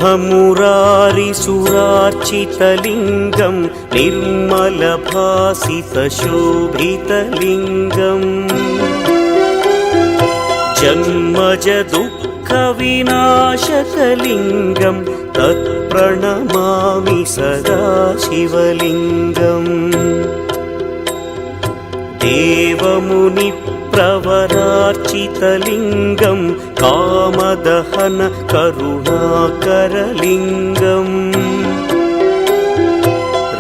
ब्रह्ममुरारिसुरार्चितलिङ्गं निर्मलभासितशोभितलिङ्गम् जन्मजदुःखविनाशकलिङ्गं तत्प्रणमामि सदा शिवलिङ्गम् देवमुनिप्रवरार्चितलिङ्गं कामदहन करुणाकरलिङ्गम्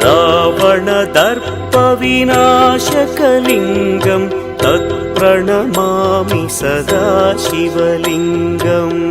रावणदर्पविनाशकलिङ्गं तत्प्रणमामि सदा शिवलिङ्गम्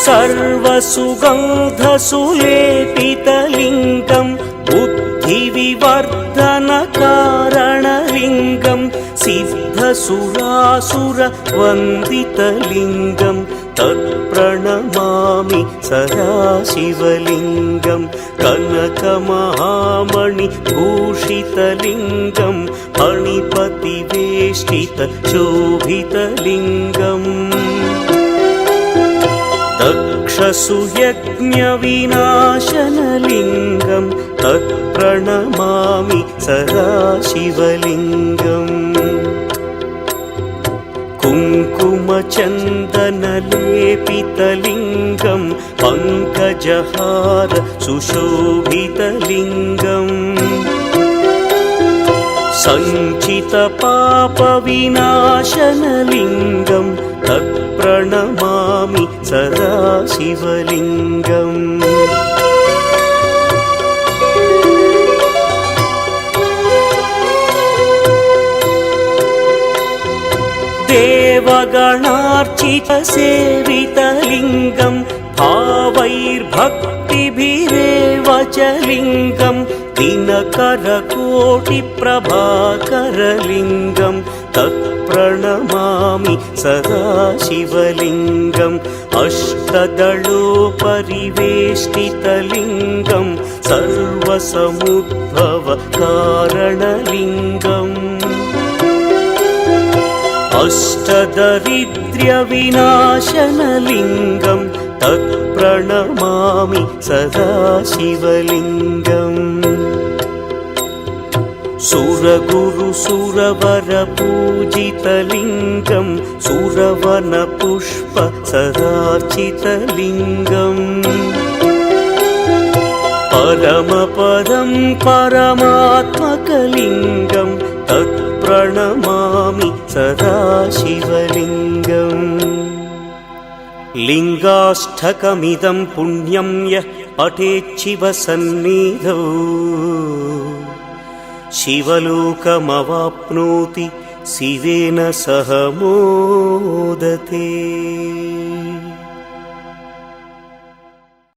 सर्वसुगन्धसुलेपितलिङ्गं बुद्धिविवर्धनकारणलिङ्गं सिद्धसुरासुरवन्दितलिङ्गं तत्प्रणमामि सदा शिवलिङ्गं कनकमहामणिभूषितलिङ्गं फणिपतिवेष्टितशोभितलिङ्गम् दक्षसुयज्ञविनाशनलिङ्गं तत्प्रणमामि सदा शिवलिङ्गम् कुङ्कुमचन्दनलेपितलिङ्गं पङ्कजहार सुशोभितलिङ्गम् सञ्चितपापविनाशनलिङ्गं तत्प्रणमामि सदा शिवलिङ्गम् देवगणार्चितसेवितलिङ्गं भावैर्भक्तिभिरेव च लिङ्गं दिनकरकोटिप्रभाकरलिङ्गं तत्प्रणमामि सदा शिवलिङ्गम् अष्टदलोपरिवेष्टितलिङ्गं सर्वसमुद्भवकारणलिङ्गम् अष्टदरिद्र्यविनाशनलिङ्गं तत्प्रणमामि सदा शिवलिङ्गम् सुरगुरुसुरवरपूजितलिङ्गं सुरवनपुष्पसदार्चितलिङ्गम् परमपदं परमात्मकलिङ्गं तत्प्रणमामि सदा शिवलिङ्गम् लिङ्गाष्टकमिदं पुण्यं यः पठेच्छिवसन्निधौ शिवलोकमवाप्नोति शिवेन सह मोदते।